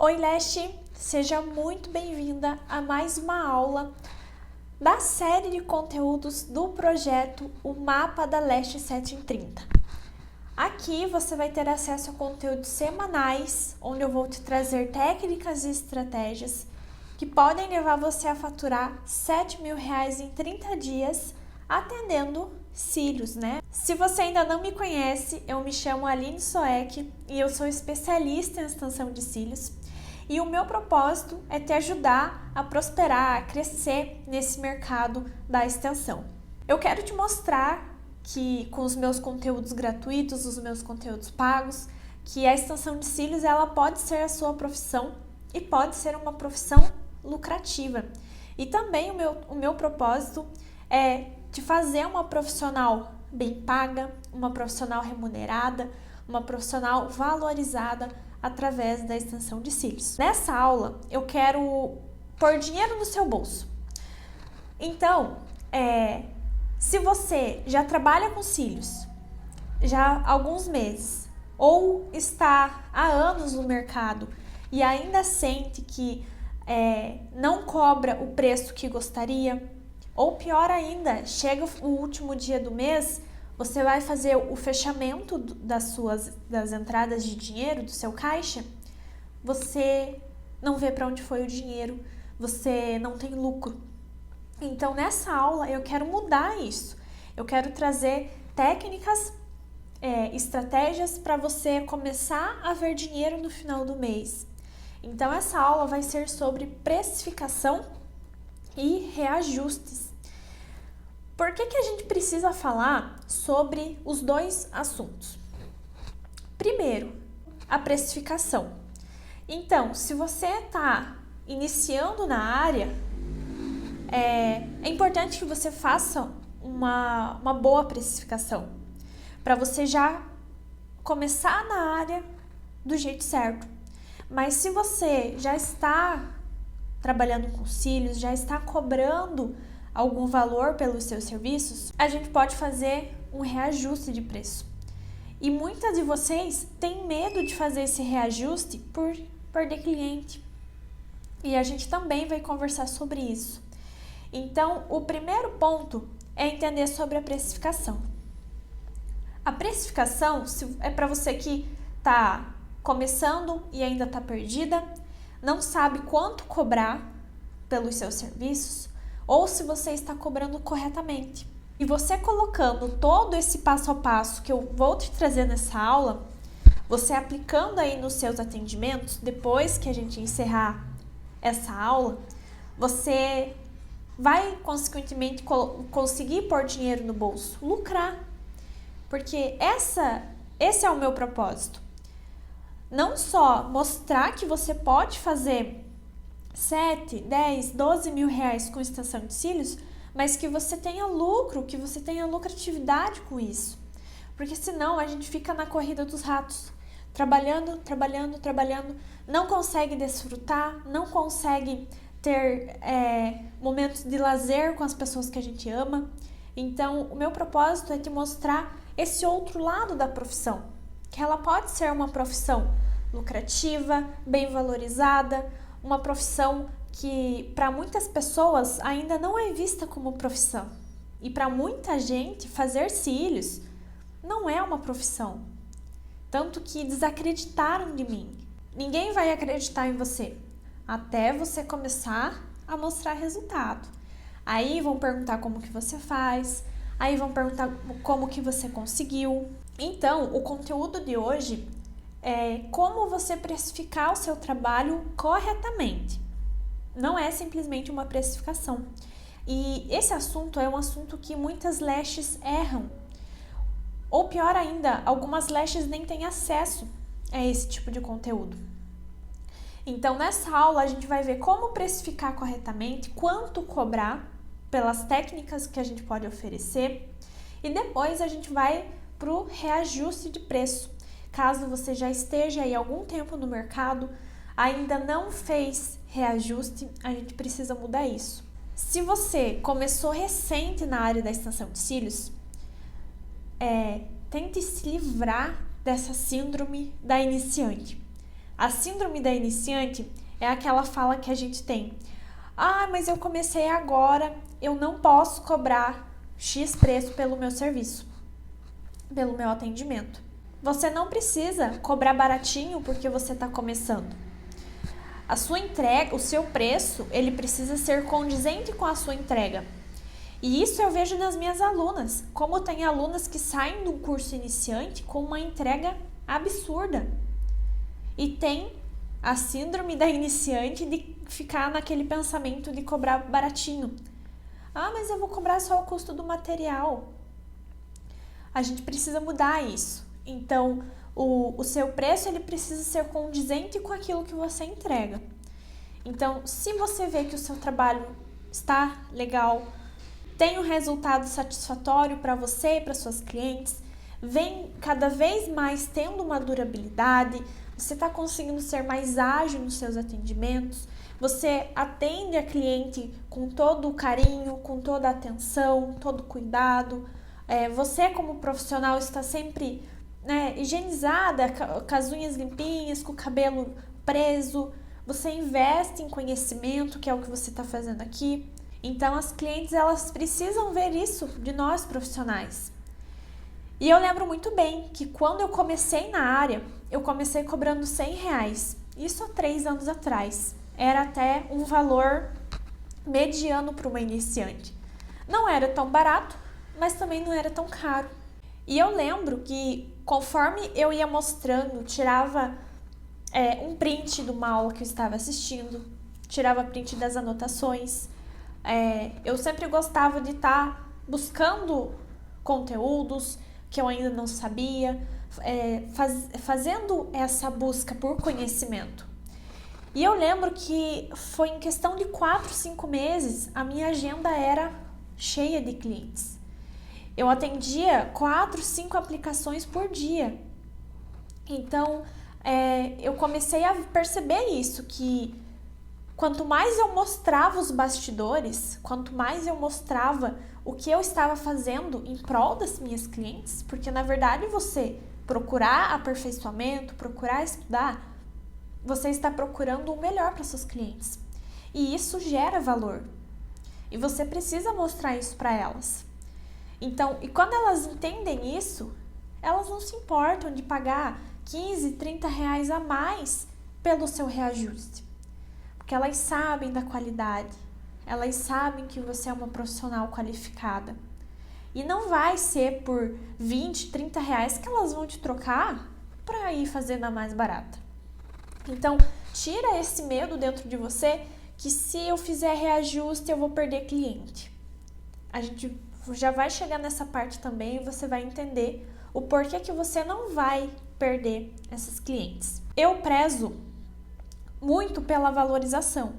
Oi, Leste! Seja muito bem-vinda a mais uma aula da série de conteúdos do projeto O Mapa da Leste 7 em 30. Aqui você vai ter acesso a conteúdos semanais, onde eu vou te trazer técnicas e estratégias que podem levar você a faturar R$7.000 em 30 dias atendendo cílios, né? Se você ainda não me conhece, eu me chamo Aline Soeck e eu sou especialista em extensão de cílios. E o meu propósito é te ajudar a prosperar, a crescer nesse mercado da extensão. Eu quero te mostrar que com os meus conteúdos gratuitos, os meus conteúdos pagos, que a extensão de cílios ela pode ser a sua profissão e pode ser uma profissão lucrativa. E também o meu propósito é te fazer uma profissional bem paga, uma profissional remunerada, uma profissional valorizada através da extensão de cílios. Nessa aula, eu quero pôr dinheiro no seu bolso. Então, se você já trabalha com cílios já há alguns meses ou está há anos no mercado e ainda sente que não cobra o preço que gostaria, ou pior ainda, chega o último dia do mês, você vai fazer o fechamento das entradas de dinheiro do seu caixa, você não vê para onde foi o dinheiro, você não tem lucro. Então, nessa aula, eu quero mudar isso. Eu quero trazer técnicas, estratégias para você começar a ver dinheiro no final do mês. Então, essa aula vai ser sobre precificação e reajustes. Por que a gente precisa falar sobre os dois assuntos? Primeiro, a precificação. Então, se você está iniciando na área, é importante que você faça uma boa precificação, para você já começar na área do jeito certo. Mas se você já está trabalhando com cílios, já está cobrando algum valor pelos seus serviços, a gente pode fazer um reajuste de preço. E muitas de vocês têm medo de fazer esse reajuste por perder cliente. E a gente também vai conversar sobre isso. Então, o primeiro ponto é entender sobre a precificação. A precificação é para você que está começando e ainda está perdida, não sabe quanto cobrar pelos seus serviços, ou se você está cobrando corretamente. E você colocando todo esse passo a passo que eu vou te trazer nessa aula, você aplicando aí nos seus atendimentos, depois que a gente encerrar essa aula, você vai consequentemente conseguir pôr dinheiro no bolso, lucrar. Porque esse é o meu propósito. Não só mostrar que você pode fazer 7, 10, 12 mil reais com extensão de cílios, mas que você tenha lucro, que você tenha lucratividade com isso. Porque senão a gente fica na corrida dos ratos, trabalhando, não consegue desfrutar, não consegue ter momentos de lazer com as pessoas que a gente ama. Então, o meu propósito é te mostrar esse outro lado da profissão, que ela pode ser uma profissão lucrativa, bem valorizada, uma profissão que para muitas pessoas ainda não é vista como profissão. E para muita gente fazer cílios não é uma profissão. Tanto que desacreditaram de mim. Ninguém vai acreditar em você até você começar a mostrar resultado. Aí vão perguntar como que você faz, aí vão perguntar como que você conseguiu. Então, o conteúdo de hoje é como você precificar o seu trabalho corretamente. Não é simplesmente uma precificação. E esse assunto é um assunto que muitas lestes erram. Ou pior ainda, algumas lestes nem têm acesso a esse tipo de conteúdo. Então, nessa aula, a gente vai ver como precificar corretamente, quanto cobrar pelas técnicas que a gente pode oferecer. E depois a gente vai para o reajuste de preço. Caso você já esteja aí algum tempo no mercado, ainda não fez reajuste, a gente precisa mudar isso. Se você começou recente na área da extensão de cílios, tente se livrar dessa síndrome da iniciante. A síndrome da iniciante é aquela fala que a gente tem: ah, mas eu comecei agora, eu não posso cobrar X preço pelo meu serviço, pelo meu atendimento. Você não precisa cobrar baratinho porque você está começando. A sua entrega, o seu preço, ele precisa ser condizente com a sua entrega. E isso eu vejo nas minhas alunas, como tem alunas que saem do curso iniciante com uma entrega absurda. E tem a síndrome da iniciante de ficar naquele pensamento de cobrar baratinho. Ah, mas eu vou cobrar só o custo do material. A gente precisa mudar isso. Então, o seu preço ele precisa ser condizente com aquilo que você entrega. Então, se você vê que o seu trabalho está legal, tem um resultado satisfatório para você e para suas clientes, vem cada vez mais tendo uma durabilidade, você está conseguindo ser mais ágil nos seus atendimentos, você atende a cliente com todo o carinho, com toda a atenção, todo o cuidado, você como profissional está sempre higienizada, com as unhas limpinhas, com o cabelo preso, você investe em conhecimento, que é o que você está fazendo aqui. Então as clientes elas precisam ver isso de nós profissionais. E eu lembro muito bem que quando eu comecei na área, eu comecei cobrando R$100, isso há 3 anos atrás. Era até um valor mediano para uma iniciante. Não era tão barato, mas também não era tão caro. E eu lembro que conforme eu ia mostrando, tirava um print de uma aula que eu estava assistindo, tirava print das anotações. Eu sempre gostava de estar buscando conteúdos que eu ainda não sabia, fazendo essa busca por conhecimento. E eu lembro que foi em questão de 4, 5 meses, a minha agenda era cheia de clientes. Eu atendia 4, 5 aplicações por dia. Então, eu comecei a perceber isso, que quanto mais eu mostrava os bastidores, quanto mais eu mostrava o que eu estava fazendo em prol das minhas clientes, porque na verdade você procurar aperfeiçoamento, procurar estudar, você está procurando o melhor para seus clientes. E isso gera valor. E você precisa mostrar isso para elas. Então, e quando elas entendem isso, elas não se importam de pagar R$15, R$30 a mais pelo seu reajuste. Porque elas sabem da qualidade, elas sabem que você é uma profissional qualificada. E não vai ser por R$20, R$30 que elas vão te trocar para ir fazer na mais barata. Então, tira esse medo dentro de você que se eu fizer reajuste eu vou perder cliente. A gente já vai chegar nessa parte também e você vai entender o porquê que você não vai perder esses clientes. Eu prezo muito pela valorização.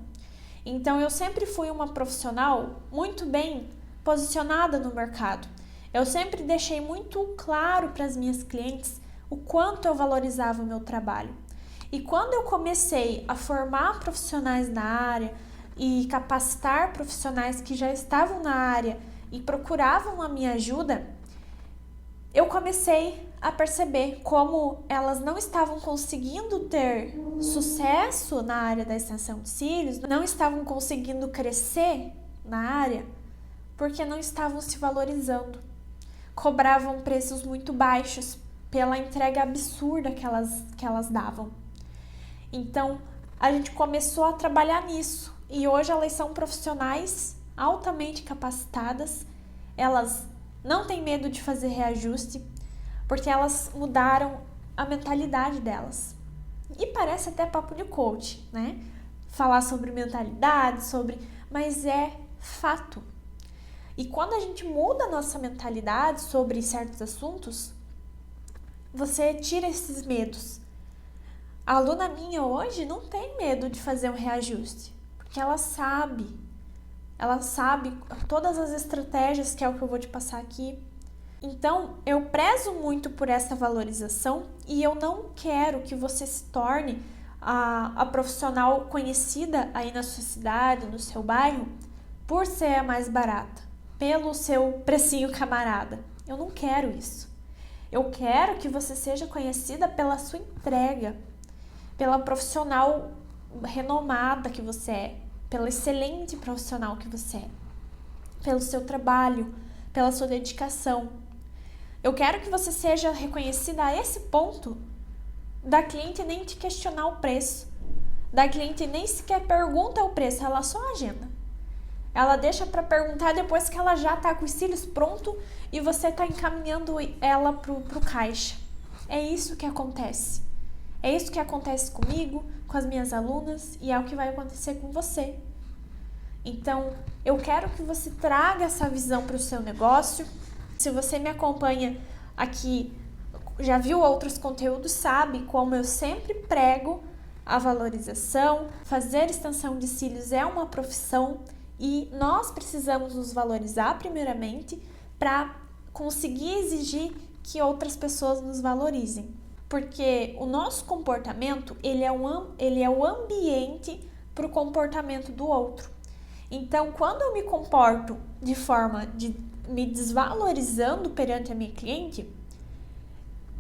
Então, eu sempre fui uma profissional muito bem posicionada no mercado. Eu sempre deixei muito claro para as minhas clientes o quanto eu valorizava o meu trabalho. E quando eu comecei a formar profissionais na área e capacitar profissionais que já estavam na área e procuravam a minha ajuda, eu comecei a perceber como elas não estavam conseguindo ter sucesso na área da extensão de cílios, não estavam conseguindo crescer na área, porque não estavam se valorizando. Cobravam preços muito baixos pela entrega absurda que elas davam. Então, a gente começou a trabalhar nisso. E hoje elas são profissionais altamente capacitadas. Elas não têm medo de fazer reajuste, porque elas mudaram a mentalidade delas. E parece até papo de coach, né? Falar sobre mentalidade, mas é fato. E quando a gente muda a nossa mentalidade sobre certos assuntos, você tira esses medos. A aluna minha hoje não tem medo de fazer um reajuste, porque ela sabe todas as estratégias, que é o que eu vou te passar aqui. Então, eu prezo muito por essa valorização e eu não quero que você se torne a profissional conhecida aí na sua cidade, no seu bairro, por ser a mais barata, pelo seu precinho camarada. Eu não quero isso. Eu quero que você seja conhecida pela sua entrega, pela profissional renomada que você é, pela excelente profissional que você é, pelo seu trabalho, pela sua dedicação. Eu quero que você seja reconhecida a esse ponto da cliente nem te questionar o preço, da cliente nem sequer pergunta o preço, ela só agenda. Ela deixa para perguntar depois que ela já está com os cílios pronto e você está encaminhando ela pro caixa. É isso que acontece. É isso que acontece comigo, com as minhas alunas e é o que vai acontecer com você. Então, eu quero que você traga essa visão para o seu negócio. Se você me acompanha aqui, já viu outros conteúdos, sabe como eu sempre prego a valorização. Fazer extensão de cílios é uma profissão e nós precisamos nos valorizar primeiramente para conseguir exigir que outras pessoas nos valorizem. Porque o nosso comportamento, ele é o ambiente para o comportamento do outro. Então, quando eu me comporto de forma de me desvalorizando perante a minha cliente,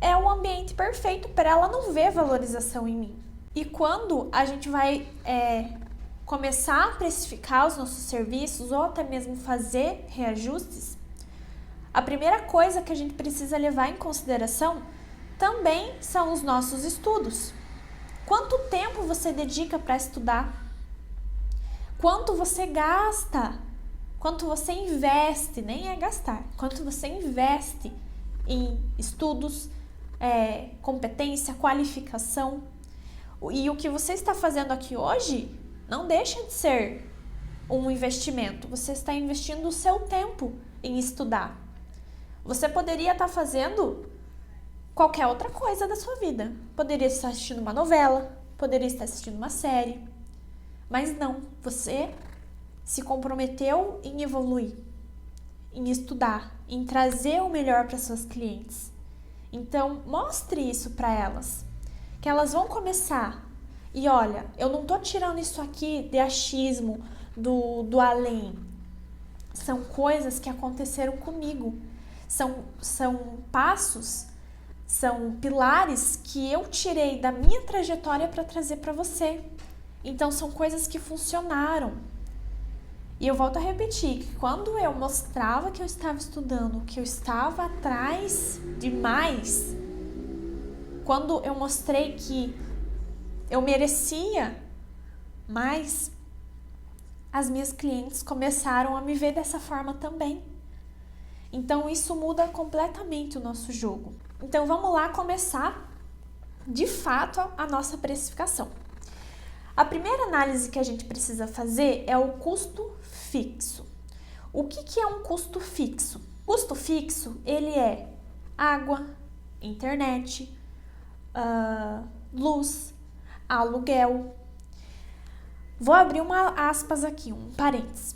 é o ambiente perfeito para ela não ver valorização em mim. E quando a gente vai começar a precificar os nossos serviços ou até mesmo fazer reajustes, a primeira coisa que a gente precisa levar em consideração também são os nossos estudos. Quanto tempo você dedica para estudar? Quanto você gasta? Quanto você investe? Nem é gastar. Quanto você investe em estudos, competência, qualificação? E o que você está fazendo aqui hoje não deixa de ser um investimento. Você está investindo o seu tempo em estudar. Você poderia estar fazendo qualquer outra coisa da sua vida. Poderia estar assistindo uma novela, poderia estar assistindo uma série. Mas não, você se comprometeu em evoluir, em estudar, em trazer o melhor para suas clientes. Então, mostre isso para elas, que elas vão começar. E olha, eu não tô tirando isso aqui de achismo, do além. São coisas que aconteceram comigo. São passos, são pilares que eu tirei da minha trajetória para trazer para você. Então, são coisas que funcionaram. E eu volto a repetir que quando eu mostrava que eu estava estudando, que eu estava atrás demais, quando eu mostrei que eu merecia mais, as minhas clientes começaram a me ver dessa forma também. Então, isso muda completamente o nosso jogo. Então, vamos lá começar, de fato, a nossa precificação. A primeira análise que a gente precisa fazer é o custo fixo. O que é um custo fixo? Custo fixo, ele é água, internet, luz, aluguel. Vou abrir uma aspas aqui, um parênteses.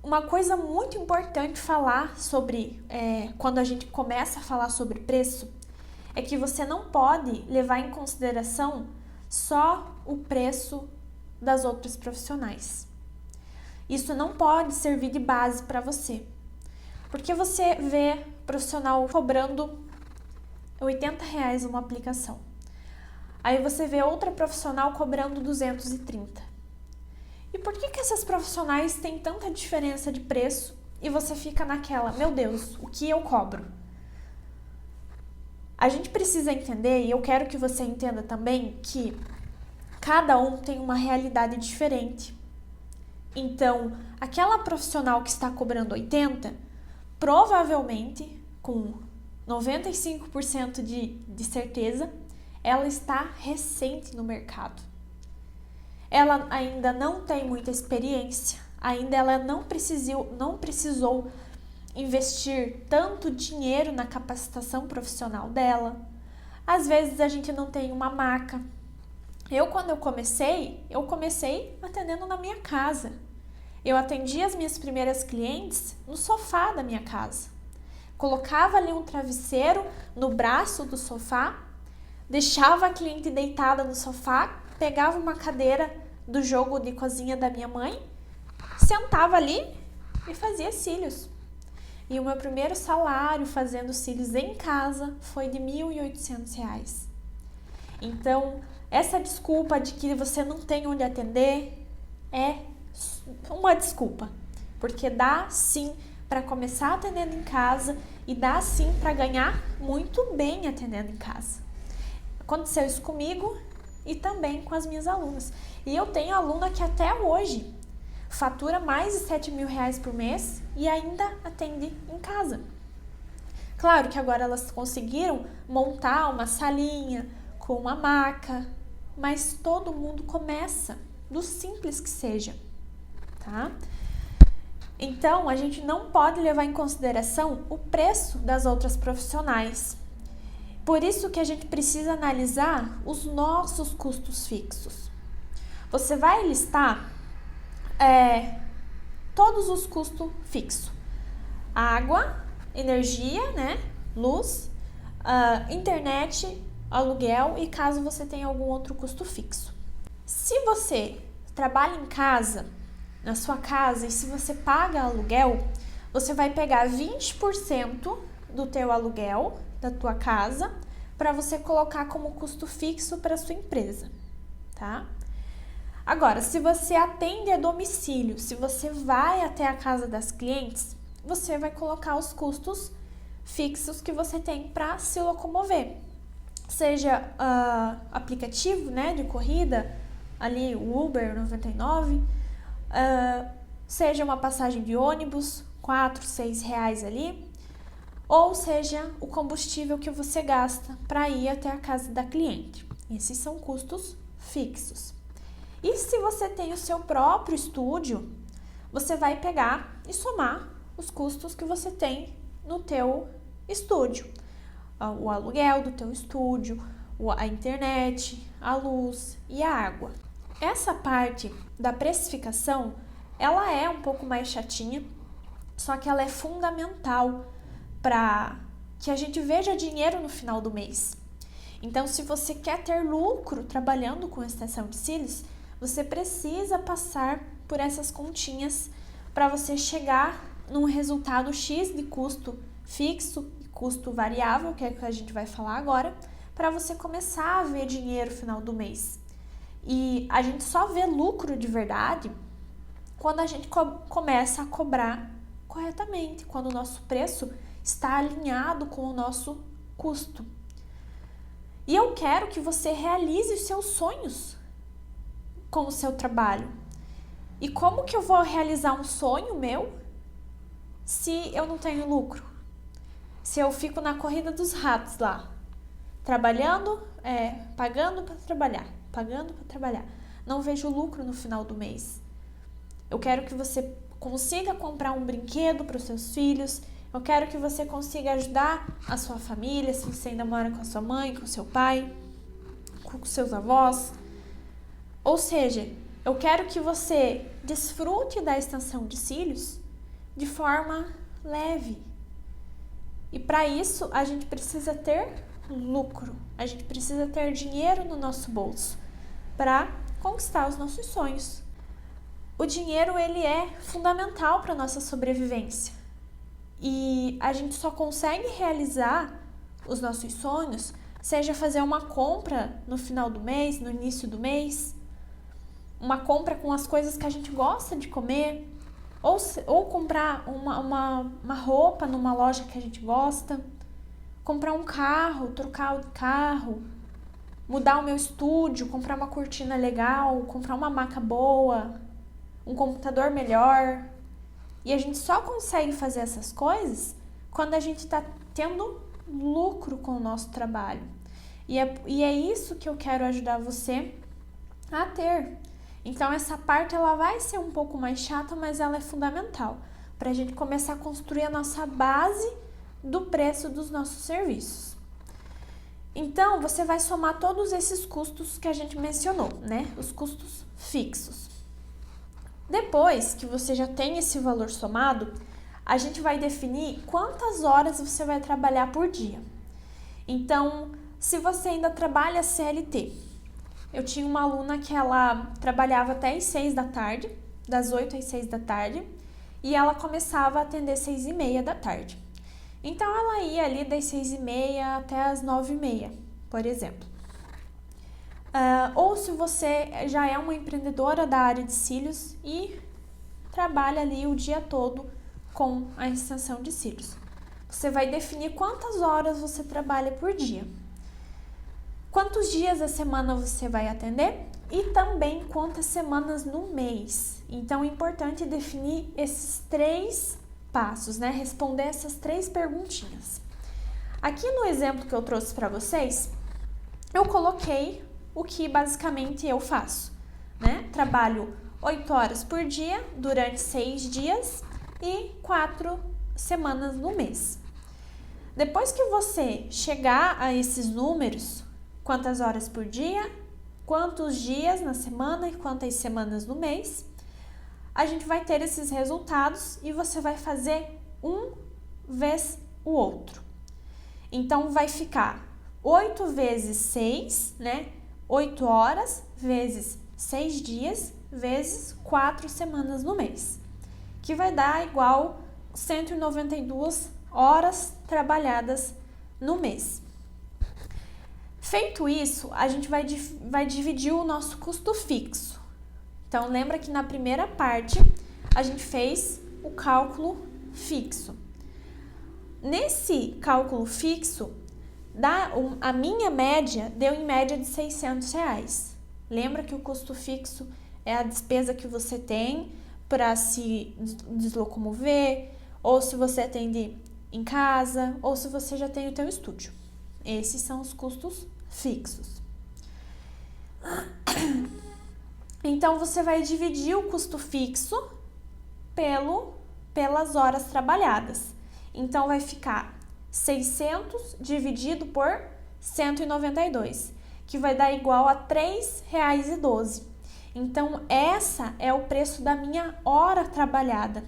Uma coisa muito importante falar sobre, quando a gente começa a falar sobre preço, é que você não pode levar em consideração só o preço das outras profissionais. Isso não pode servir de base para você. Porque você vê profissional cobrando R$80 uma aplicação. Aí você vê outra profissional cobrando 230. E por que essas profissionais têm tanta diferença de preço e você fica naquela, meu Deus, o que eu cobro? A gente precisa entender, e eu quero que você entenda também, que cada um tem uma realidade diferente. Então, aquela profissional que está cobrando 80, provavelmente, com 95% de certeza, ela está recente no mercado. Ela ainda não tem muita experiência, ainda ela não precisou investir tanto dinheiro na capacitação profissional dela. Às vezes a gente não tem uma maca. Quando eu comecei atendendo na minha casa. Eu atendi as minhas primeiras clientes no sofá da minha casa. Colocava ali um travesseiro no braço do sofá, deixava a cliente deitada no sofá, pegava uma cadeira do jogo de cozinha da minha mãe, sentava ali e fazia cílios. E o meu primeiro salário fazendo cílios em casa foi de R$1.800. Então, essa desculpa de que você não tem onde atender é uma desculpa, porque dá sim para começar atendendo em casa e dá sim para ganhar muito bem atendendo em casa. Aconteceu isso comigo e também com as minhas alunas. E eu tenho aluna que até hoje fatura mais de 7 mil reais por mês e ainda atende em casa. Claro que agora elas conseguiram montar uma salinha com uma maca, mas todo mundo começa, do simples que seja, tá? Então, a gente não pode levar em consideração o preço das outras profissionais. Por isso que a gente precisa analisar os nossos custos fixos. Você vai listar todos os custos fixos. Água, energia, né? Luz, internet, aluguel e caso você tenha algum outro custo fixo. Se você trabalha em casa, na sua casa, e se você paga aluguel, você vai pegar 20% do teu aluguel da tua casa para você colocar como custo fixo para sua empresa, tá? Agora, se você atende a domicílio, se você vai até a casa das clientes, você vai colocar os custos fixos que você tem para se locomover. Seja aplicativo, né, de corrida, ali o Uber 99, seja uma passagem de ônibus, 4, 6 reais ali, ou seja o combustível que você gasta para ir até a casa da cliente. Esses são custos fixos. E se você tem o seu próprio estúdio, você vai pegar e somar os custos que você tem no teu estúdio. O aluguel do teu estúdio, a internet, a luz e a água. Essa parte da precificação, ela é um pouco mais chatinha, só que ela é fundamental para que a gente veja dinheiro no final do mês. Então, se você quer ter lucro trabalhando com extensão de cílios, você precisa passar por essas continhas para você chegar num resultado X de custo fixo e custo variável, que é o que a gente vai falar agora, para você começar a ver dinheiro no final do mês. E a gente só vê lucro de verdade quando a gente começa a cobrar corretamente, quando o nosso preço está alinhado com o nosso custo. E eu quero que você realize os seus sonhos com o seu trabalho. E como que eu vou realizar um sonho meu se eu não tenho lucro? Se eu fico na corrida dos ratos lá, trabalhando, pagando para trabalhar, não vejo lucro no final do mês. Eu quero que você consiga comprar um brinquedo para os seus filhos, eu quero que você consiga ajudar a sua família, se você ainda mora com a sua mãe, com o seu pai, com os seus avós. Ou seja, eu quero que você desfrute da extensão de cílios de forma leve. E para isso, a gente precisa ter lucro, a gente precisa ter dinheiro no nosso bolso para conquistar os nossos sonhos. O dinheiro, ele é fundamental para a nossa sobrevivência. E a gente só consegue realizar os nossos sonhos, seja fazer uma compra no final do mês, no início do mês, uma compra com as coisas que a gente gosta de comer, ou comprar uma roupa numa loja que a gente gosta, comprar um carro, trocar o carro, mudar o meu estúdio, comprar uma cortina legal, comprar uma maca boa, um computador melhor. E a gente só consegue fazer essas coisas quando a gente está tendo lucro com o nosso trabalho. E é isso que eu quero ajudar você a ter. Então, essa parte ela vai ser um pouco mais chata, mas ela é fundamental para a gente começar a construir a nossa base do preço dos nossos serviços. Então, você vai somar todos esses custos que a gente mencionou, né? Os custos fixos. Depois que você já tem esse valor somado, a gente vai definir quantas horas você vai trabalhar por dia. Então, se você ainda trabalha CLT, eu tinha uma aluna que ela trabalhava até às 6 da tarde, das 8 às 6 da tarde, e ela começava a atender 6h30 da tarde. Então, ela ia ali das 6h30 até as 9h30, por exemplo. ou se você já é uma empreendedora da área de cílios e trabalha ali o dia todo com a extensão de cílios. Você vai definir quantas horas você trabalha por dia, quantos dias da semana você vai atender e também quantas semanas no mês. Então é importante definir esses 3 passos, né? Responder essas 3 perguntinhas. Aqui no exemplo que eu trouxe para vocês, eu coloquei o que basicamente eu faço, né? Trabalho 8 horas por dia durante 6 dias e 4 semanas no mês. Depois que você chegar a esses números, quantas horas por dia, quantos dias na semana e quantas semanas no mês, a gente vai ter esses resultados e você vai fazer um vez o outro. Então, vai ficar 8 vezes 6, né? 8 horas vezes 6 dias vezes 4 semanas no mês, que vai dar igual 192 horas trabalhadas no mês. Feito isso, a gente vai dividir o nosso custo fixo. Então, lembra que na primeira parte a gente fez o cálculo fixo. Nesse cálculo fixo, a minha média deu em média de R$600. Lembra que o custo fixo é a despesa que você tem para se deslocomover, ou se você atende em casa, ou se você já tem o teu estúdio. Esses são os custos fixos. Então, você vai dividir o custo fixo pelas horas trabalhadas. Então, vai ficar 600 dividido por 192, que vai dar igual a R$3,12. Então, essa é o preço da minha hora trabalhada.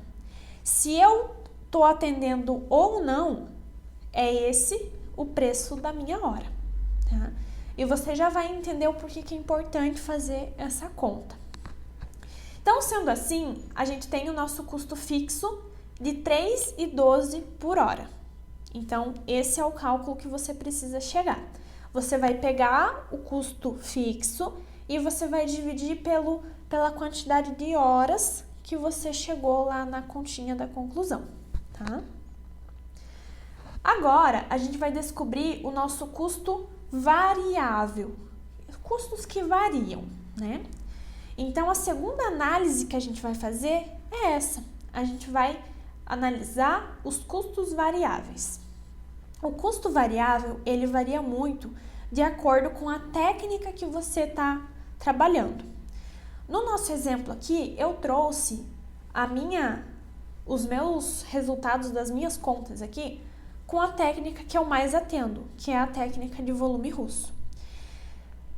Se eu estou atendendo ou não, é esse o preço da minha hora, tá? E você já vai entender o porquê que é importante fazer essa conta. Então, sendo assim, a gente tem o nosso custo fixo de R$3,12 por hora. Então, esse é o cálculo que você precisa chegar. Você vai pegar o custo fixo e você vai dividir pela quantidade de horas que você chegou lá na continha da conclusão, tá? Agora, a gente vai descobrir o nosso custo variável, custos que variam, né? Então, a segunda análise que a gente vai fazer é essa. A gente vai analisar os custos variáveis. O custo variável, ele varia muito de acordo com a técnica que você está trabalhando. No nosso exemplo aqui, eu trouxe os meus resultados das minhas contas aqui com a técnica que eu mais atendo, que é a técnica de volume russo.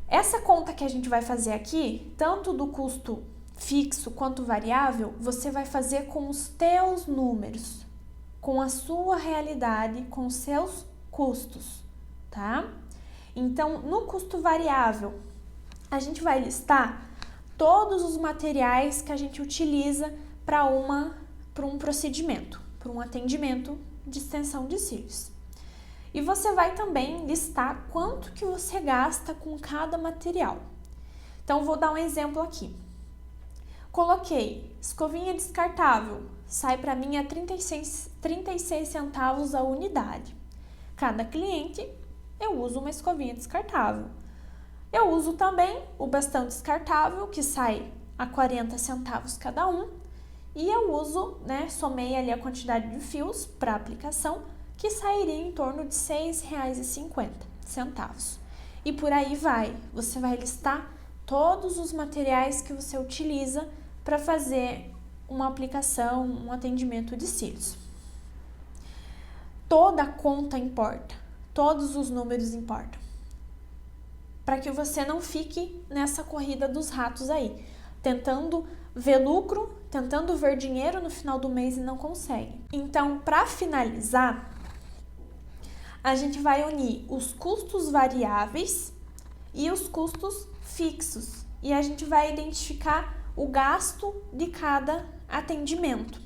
Essa conta que a gente vai fazer aqui, tanto do custo fixo quanto variável, você vai fazer com os teus números, com a sua realidade, com os seus custos, tá? Então, no custo variável, a gente vai listar todos os materiais que a gente utiliza para um procedimento, para um atendimento de extensão de cílios. E você vai também listar quanto que você gasta com cada material. Então, vou dar um exemplo aqui. Coloquei escovinha descartável, sai para mim a 36 centavos a unidade. Cada cliente, eu uso uma escovinha descartável. Eu uso também o bastão descartável, que sai a 40 centavos cada um. E eu uso, somei ali a quantidade de fios para aplicação, que sairia em torno de R$ 6,50. E por aí vai. Você vai listar todos os materiais que você utiliza para fazer uma aplicação, um atendimento de cílios. Toda a conta importa, todos os números importam, para que você não fique nessa corrida dos ratos aí, tentando ver lucro, tentando ver dinheiro no final do mês e não consegue. Então, para finalizar, a gente vai unir os custos variáveis e os custos fixos, e a gente vai identificar o gasto de cada atendimento.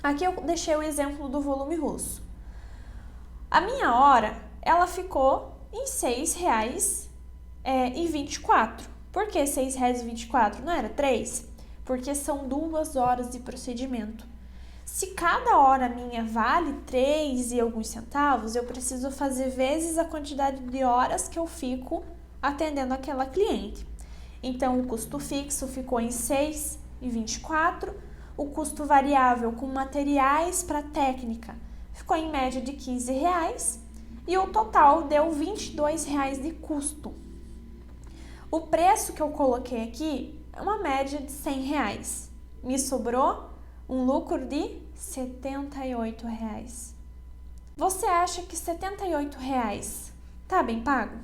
Aqui eu deixei o exemplo do volume russo. A minha hora, ela ficou em R$ e 24. Por que R$ 6,24? Não era 3? Porque são 2 horas de procedimento. Se cada hora minha vale 3 e alguns centavos, eu preciso fazer vezes a quantidade de horas que eu fico atendendo aquela cliente. Então, o custo fixo ficou em R$ 6,24, o custo variável com materiais para técnica ficou em média de R$ 15 e o total deu R$ 22 de custo. O preço que eu coloquei aqui é uma média de R$ 100. Me sobrou um lucro de R$ 78. Você acha que R$ 78 tá bem pago?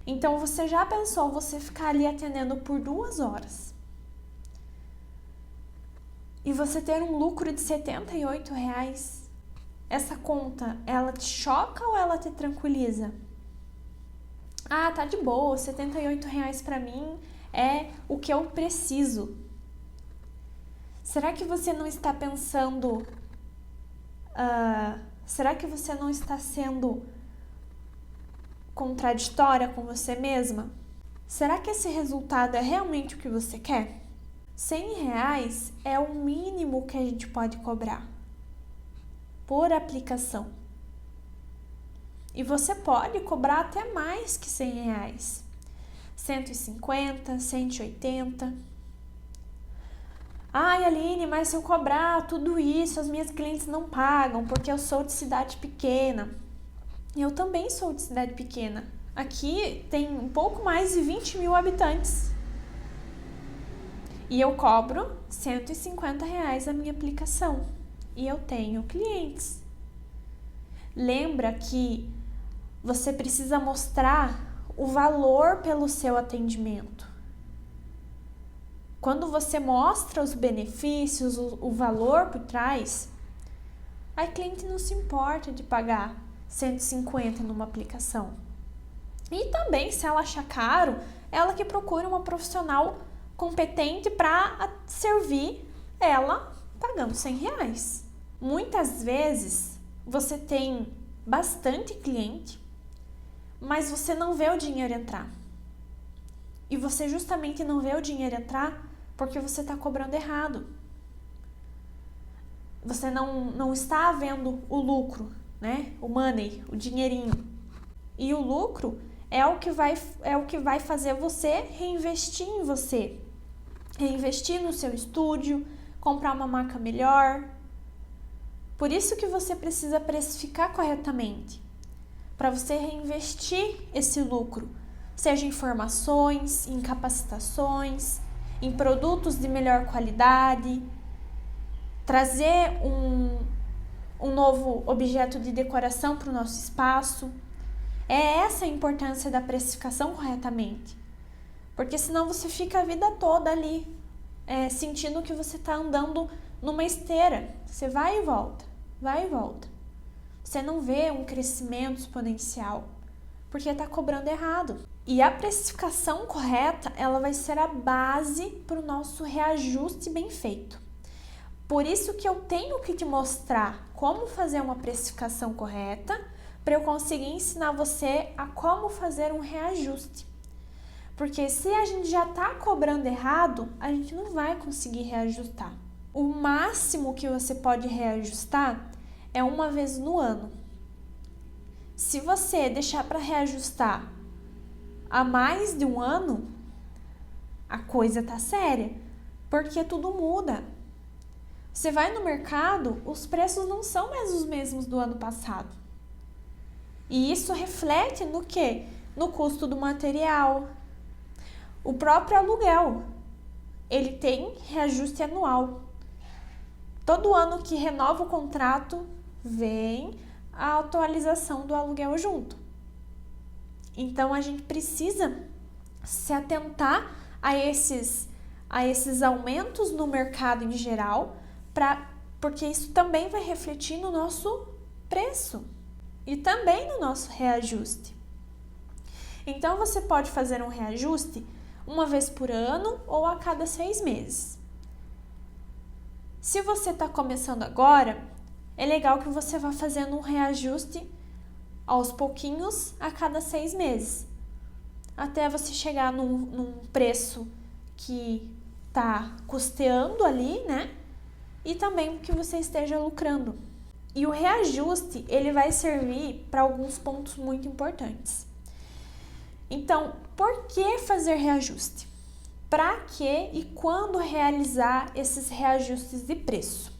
Então, você já pensou você ficar ali atendendo por 2 horas e você ter um lucro de R$ 78? Essa conta, ela te choca ou ela te tranquiliza? Ah, tá de boa, R$ 78 para mim é o que eu preciso. Será que você não está pensando... será que você não está sendo contraditória com você mesma? Será que esse resultado é realmente o que você quer? R$ 100 é o mínimo que a gente pode cobrar por aplicação. E você pode cobrar até mais que R$ 100. 150, 180. Ai, Aline, mas se eu cobrar tudo isso, as minhas clientes não pagam, porque eu sou de cidade pequena. Eu também sou de cidade pequena. Aqui tem um pouco mais de 20 mil habitantes. E eu cobro R$ 150 a minha aplicação. E eu tenho clientes. Lembra que você precisa mostrar o valor pelo seu atendimento. Quando você mostra os benefícios, o valor por trás, a cliente não se importa de pagar R$ 150 numa aplicação. E também, se ela achar caro, ela que procura uma profissional competente para servir ela pagando R$ 100. Muitas vezes, você tem bastante cliente, mas você não vê o dinheiro entrar. E você justamente não vê o dinheiro entrar porque você está cobrando errado. Você não está vendo o lucro, né? O money, o dinheirinho. E o lucro é o que vai fazer você reinvestir em você. Reinvestir no seu estúdio, comprar uma marca melhor. Por isso que você precisa precificar corretamente. Para você reinvestir esse lucro. Seja em formações, em capacitações, em produtos de melhor qualidade, trazer um novo objeto de decoração para o nosso espaço. É essa a importância da precificação corretamente. Porque senão você fica a vida toda ali, sentindo que você está andando numa esteira. Você vai e volta, vai e volta. Você não vê um crescimento exponencial, porque está cobrando errado. E a precificação correta, ela vai ser a base para o nosso reajuste bem feito. Por isso que eu tenho que te mostrar como fazer uma precificação correta, para eu conseguir ensinar você a como fazer um reajuste. Porque se a gente já está cobrando errado, a gente não vai conseguir reajustar. O máximo que você pode reajustar é uma vez no ano. Se você deixar para reajustar há mais de um ano, a coisa tá séria, porque tudo muda. Você vai no mercado, os preços não são mais os mesmos do ano passado. E isso reflete no quê? No custo do material. O próprio aluguel, ele tem reajuste anual. Todo ano que renova o contrato, vem a atualização do aluguel junto. Então, a gente precisa se atentar a esses aumentos no mercado em geral, porque isso também vai refletir no nosso preço e também no nosso reajuste. Então, você pode fazer um reajuste uma vez por ano ou a cada 6 meses. Se você está começando agora, é legal que você vá fazendo um reajuste aos pouquinhos a cada 6 meses. até você chegar num preço que está custeando ali, né? E também que você esteja lucrando. E o reajuste, ele vai servir para alguns pontos muito importantes. Então, por que fazer reajuste? Para que e quando realizar esses reajustes de preço?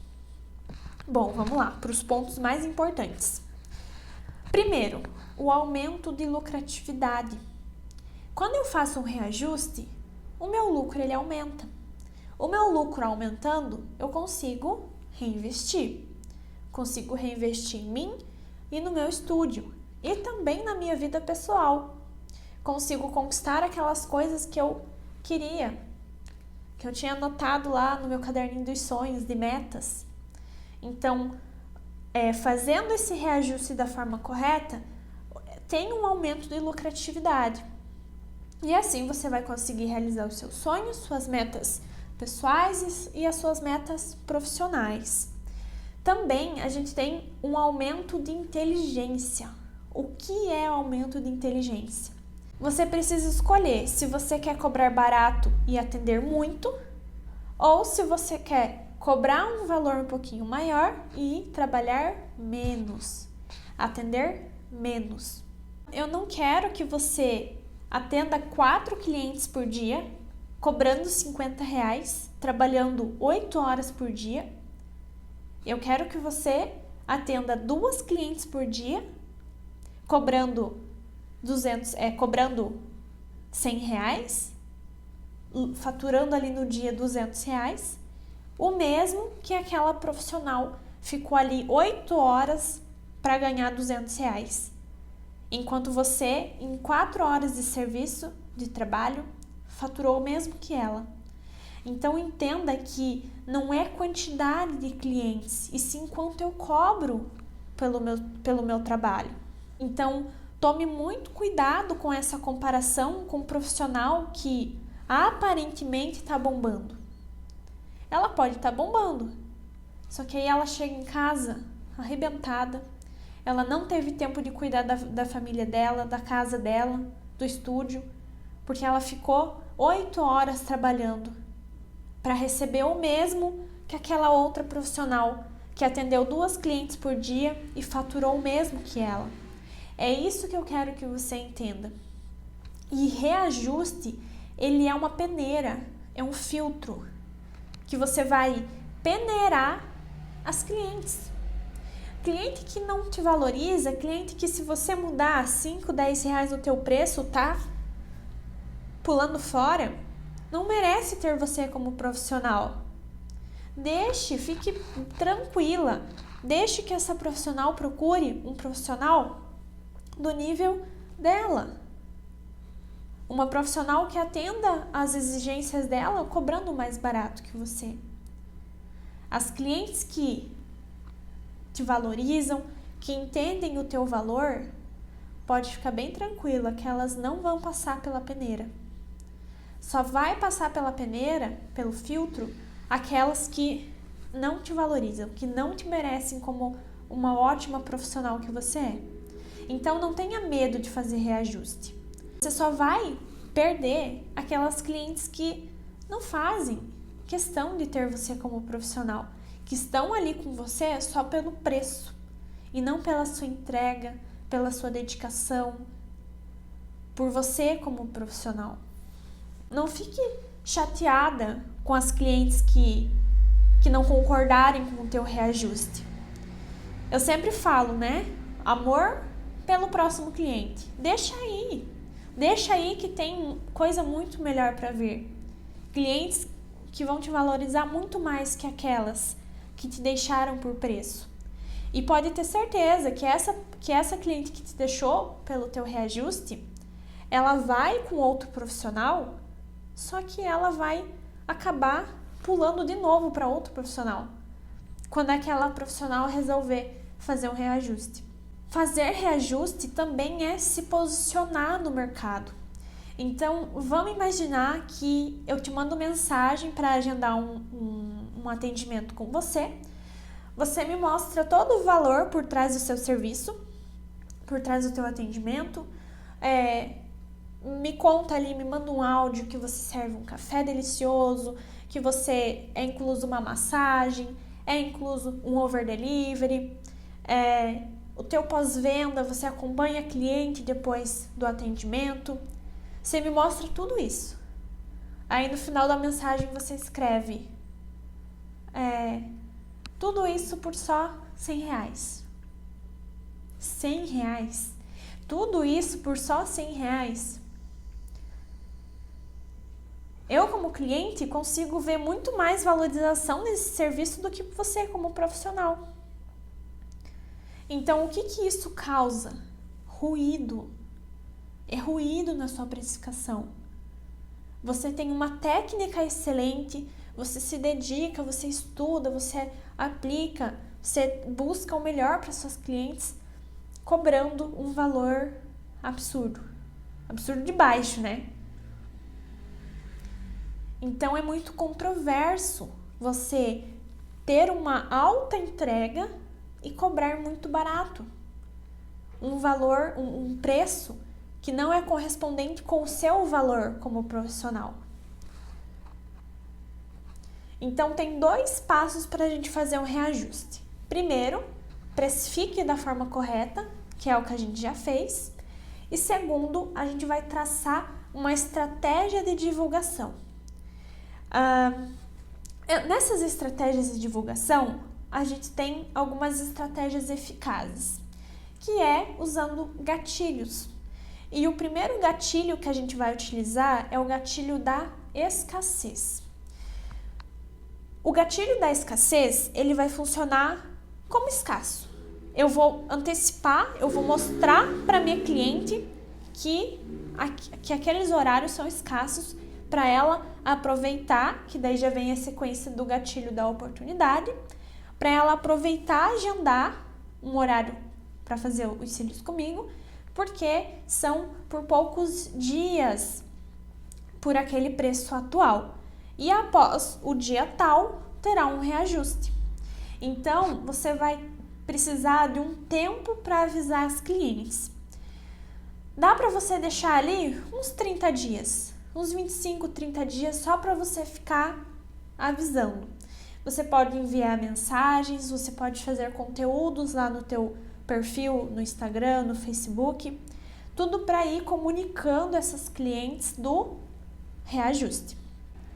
Bom, vamos lá, para os pontos mais importantes. Primeiro, o aumento de lucratividade. Quando eu faço um reajuste, o meu lucro ele aumenta. O meu lucro aumentando, eu consigo reinvestir. Consigo reinvestir em mim e no meu estúdio e também na minha vida pessoal. Consigo conquistar aquelas coisas que eu queria, que eu tinha anotado lá no meu caderninho dos sonhos, de metas. Então, fazendo esse reajuste da forma correta, tem um aumento de lucratividade. E assim você vai conseguir realizar os seus sonhos, suas metas pessoais e as suas metas profissionais. Também a gente tem um aumento de inteligência. O que é aumento de inteligência? Você precisa escolher se você quer cobrar barato e atender muito, ou se você quer cobrar um valor um pouquinho maior e trabalhar menos, atender menos. Eu não quero que você atenda 4 clientes por dia, cobrando R$50, trabalhando 8 horas por dia. Eu quero que você atenda 2 clientes por dia, cobrando R$100, faturando ali no dia R$200, o mesmo que aquela profissional ficou ali 8 horas para ganhar R$200, enquanto você, em 4 horas de serviço, de trabalho, faturou o mesmo que ela. Então entenda que não é quantidade de clientes, e sim quanto eu cobro pelo meu trabalho. Então tome muito cuidado com essa comparação com um profissional que aparentemente está bombando. Ela pode estar bombando, só que aí ela chega em casa arrebentada, ela não teve tempo de cuidar da família dela, da casa dela, do estúdio, porque ela ficou 8 horas trabalhando para receber o mesmo que aquela outra profissional que atendeu 2 clientes por dia e faturou o mesmo que ela. É isso que eu quero que você entenda. E reajuste, ele é uma peneira, é um filtro que você vai peneirar as clientes. Cliente que não te valoriza, cliente que se você mudar 5, 10 reais no teu preço, tá pulando fora, não merece ter você como profissional. Fique tranquila, deixe que essa profissional procure um profissional do nível dela. Uma profissional que atenda às exigências dela, cobrando mais barato que você. As clientes que te valorizam, que entendem o teu valor, pode ficar bem tranquila que elas não vão passar pela peneira. Só vai passar pela peneira, pelo filtro, aquelas que não te valorizam, que não te merecem como uma ótima profissional que você é. Então não tenha medo de fazer reajuste. Você só vai perder aquelas clientes que não fazem questão de ter você como profissional, que estão ali com você só pelo preço e não pela sua entrega, pela sua dedicação, por você como profissional. Não fique chateada com as clientes que não concordarem com o teu reajuste. Eu sempre falo, né? Amor pelo próximo cliente. Deixa aí que tem coisa muito melhor para vir. Clientes que vão te valorizar muito mais que aquelas que te deixaram por preço. E pode ter certeza que essa cliente que te deixou pelo teu reajuste, ela vai com outro profissional, só que ela vai acabar pulando de novo para outro profissional, quando aquela profissional resolver fazer um reajuste. Fazer reajuste também é se posicionar no mercado. Então, vamos imaginar que eu te mando mensagem para agendar um atendimento com você. Você me mostra todo o valor por trás do seu serviço, por trás do teu atendimento, me conta ali, me manda um áudio que você serve um café delicioso, que você é incluso uma massagem, é incluso um over delivery, o teu pós-venda, você acompanha cliente depois do atendimento. Você me mostra tudo isso. Aí no final da mensagem você escreve tudo isso por só R$100. R$100? Tudo isso por só R$100? Eu, como cliente, consigo ver muito mais valorização nesse serviço do que você como profissional. Então, o que isso causa? Ruído. É ruído na sua precificação. Você tem uma técnica excelente, você se dedica, você estuda, você aplica, você busca o melhor para seus clientes, cobrando um valor absurdo. Absurdo de baixo, né? Então, é muito controverso você ter uma alta entrega e cobrar muito barato. Um valor, um preço que não é correspondente com o seu valor como profissional. Então, tem 2 passos para a gente fazer um reajuste. Primeiro, precifique da forma correta, que é o que a gente já fez. E segundo, a gente vai traçar uma estratégia de divulgação. Nessas estratégias de divulgação, a gente tem algumas estratégias eficazes, que é usando gatilhos. E o primeiro gatilho que a gente vai utilizar é o gatilho da escassez. O gatilho da escassez, ele vai funcionar como escasso. Eu vou antecipar, eu vou mostrar para minha cliente que aqueles horários são escassos para ela aproveitar, que daí já vem a sequência do gatilho da oportunidade, para ela aproveitar, agendar um horário para fazer os cílios comigo, porque são por poucos dias por aquele preço atual. E após o dia tal, terá um reajuste. Então, você vai precisar de um tempo para avisar as clientes. Dá para você deixar ali uns 30 dias, uns 25, 30 dias só para você ficar avisando. Você pode enviar mensagens, você pode fazer conteúdos lá no teu perfil no Instagram, no Facebook, tudo para ir comunicando essas clientes do reajuste.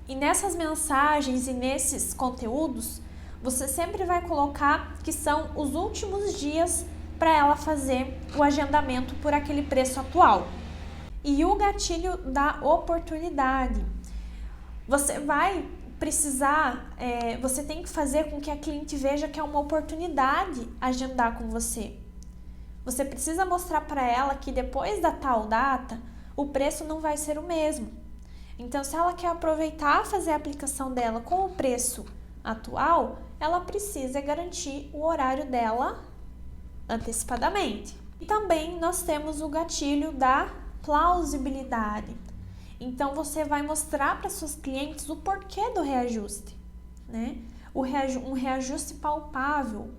E nessas mensagens e nesses conteúdos, você sempre vai colocar que são os últimos dias para ela fazer o agendamento por aquele preço atual. E o gatilho da oportunidade. Você vai precisar, você tem que fazer com que a cliente veja que é uma oportunidade agendar com você. Você precisa mostrar para ela que depois da tal data, o preço não vai ser o mesmo. Então, se ela quer aproveitar fazer a aplicação dela com o preço atual, ela precisa garantir o horário dela antecipadamente. E também nós temos o gatilho da plausibilidade. Então, você vai mostrar para suas clientes o porquê do reajuste, né? Um reajuste palpável.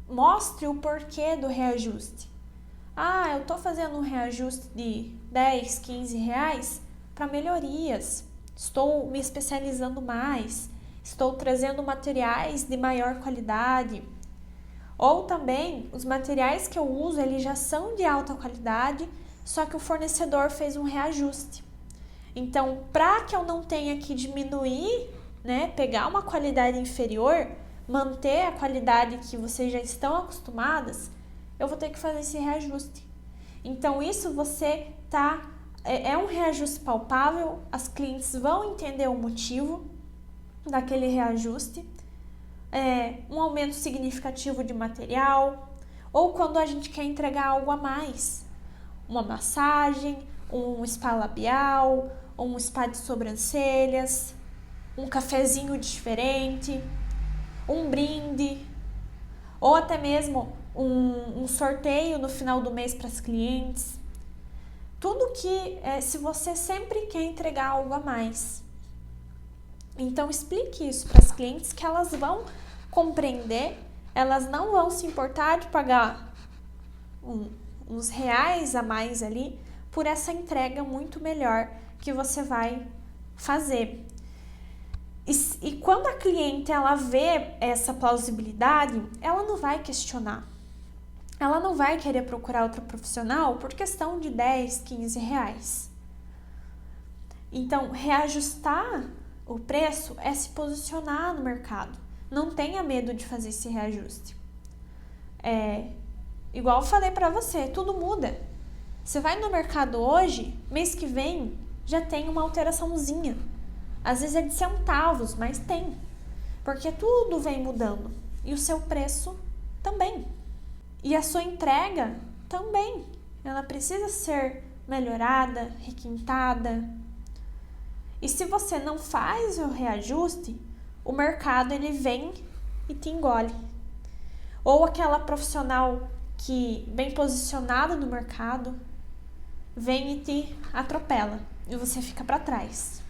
Mostre o porquê do reajuste. Eu estou fazendo um reajuste de 10, 15 reais para melhorias. Estou me especializando mais. Estou trazendo materiais de maior qualidade. Ou também, os materiais que eu uso, eles já são de alta qualidade, só que o fornecedor fez um reajuste. Então, para que eu não tenha que diminuir, né, pegar uma qualidade inferior, manter a qualidade que vocês já estão acostumadas, eu vou ter que fazer esse reajuste. Então, isso é um reajuste palpável, as clientes vão entender o motivo daquele reajuste, um aumento significativo de material, ou quando a gente quer entregar algo a mais, uma massagem, um spa labial, um spa de sobrancelhas, um cafezinho diferente, um brinde, ou até mesmo um sorteio no final do mês para as clientes. Tudo que, se você sempre quer entregar algo a mais. Então, explique isso para as clientes que elas vão compreender, elas não vão se importar de pagar uns reais a mais ali por essa entrega muito melhor que você vai fazer. E quando a cliente ela vê essa plausibilidade, ela não vai questionar. Ela não vai querer procurar outro profissional por questão de 10, 15 reais. Então, reajustar o preço é se posicionar no mercado. Não tenha medo de fazer esse reajuste. Igual eu falei para você, tudo muda. Você vai no mercado hoje, mês que vem, já tem uma alteraçãozinha. Às vezes é de centavos, mas tem. Porque tudo vem mudando. E o seu preço também. E a sua entrega também. Ela precisa ser melhorada, requintada. E se você não faz o reajuste, o mercado ele vem e te engole. Ou aquela profissional que bem posicionada no mercado vem e te atropela e você fica para trás.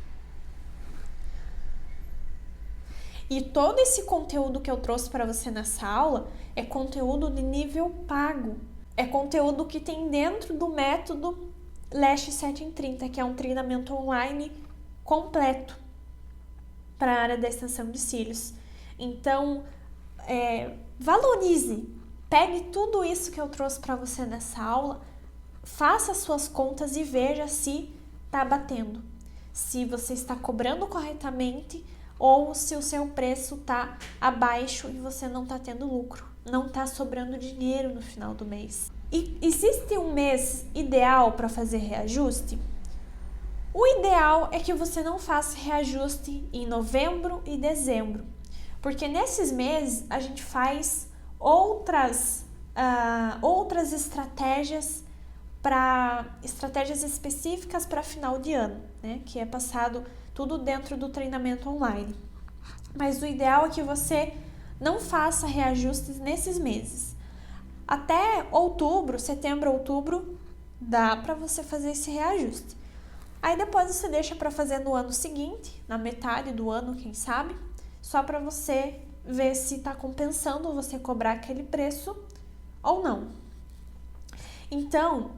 E todo esse conteúdo que eu trouxe para você nessa aula é conteúdo de nível pago. É conteúdo que tem dentro do método Lash 7 em 30, que é um treinamento online completo para a área da extensão de cílios. Então, valorize, pegue tudo isso que eu trouxe para você nessa aula, faça as suas contas e veja se está batendo, se você está cobrando corretamente ou se o seu preço está abaixo e você não está tendo lucro, não está sobrando dinheiro no final do mês. E existe um mês ideal para fazer reajuste? O ideal é que você não faça reajuste em novembro e dezembro, porque nesses meses a gente faz outras estratégias específicas para final de ano, né? Que é passado tudo dentro do treinamento online. Mas o ideal é que você não faça reajustes nesses meses. Até outubro, setembro, outubro, dá para você fazer esse reajuste. Aí depois você deixa para fazer no ano seguinte, na metade do ano, quem sabe, só para você ver se está compensando você cobrar aquele preço ou não. Então,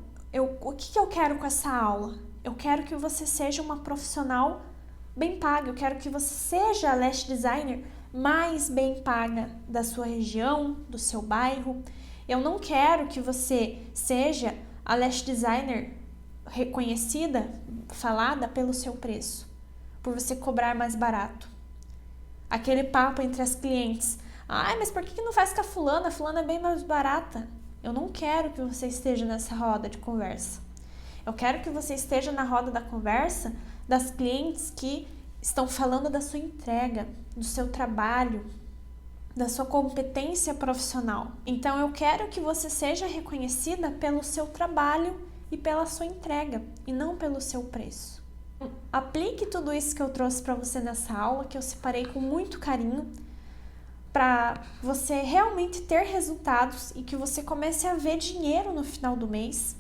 o que eu quero com essa aula? Eu quero que você seja uma profissional bem paga, eu quero que você seja a lash designer mais bem paga da sua região, do seu bairro. Eu não quero que você seja a lash designer reconhecida, falada pelo seu preço, por você cobrar mais barato. Aquele papo entre as clientes, mas por que não faz com a fulana? A fulana é bem mais barata. Eu não quero que você esteja nessa roda de conversa. Eu quero que você esteja na roda da conversa das clientes que estão falando da sua entrega, do seu trabalho, da sua competência profissional. Então eu quero que você seja reconhecida pelo seu trabalho e pela sua entrega, e não pelo seu preço. Aplique tudo isso que eu trouxe para você nessa aula, que eu separei com muito carinho, para você realmente ter resultados e que você comece a ver dinheiro no final do mês,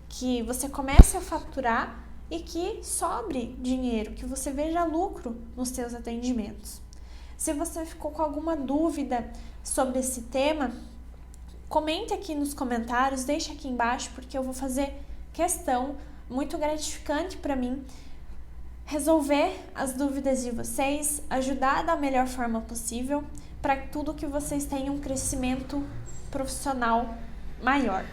que você comece a faturar e que sobre dinheiro, que você veja lucro nos seus atendimentos. Se você ficou com alguma dúvida sobre esse tema, comente aqui nos comentários, deixe aqui embaixo, porque eu vou fazer questão, muito gratificante para mim, resolver as dúvidas de vocês, ajudar da melhor forma possível, para tudo que vocês tenham um crescimento profissional maior.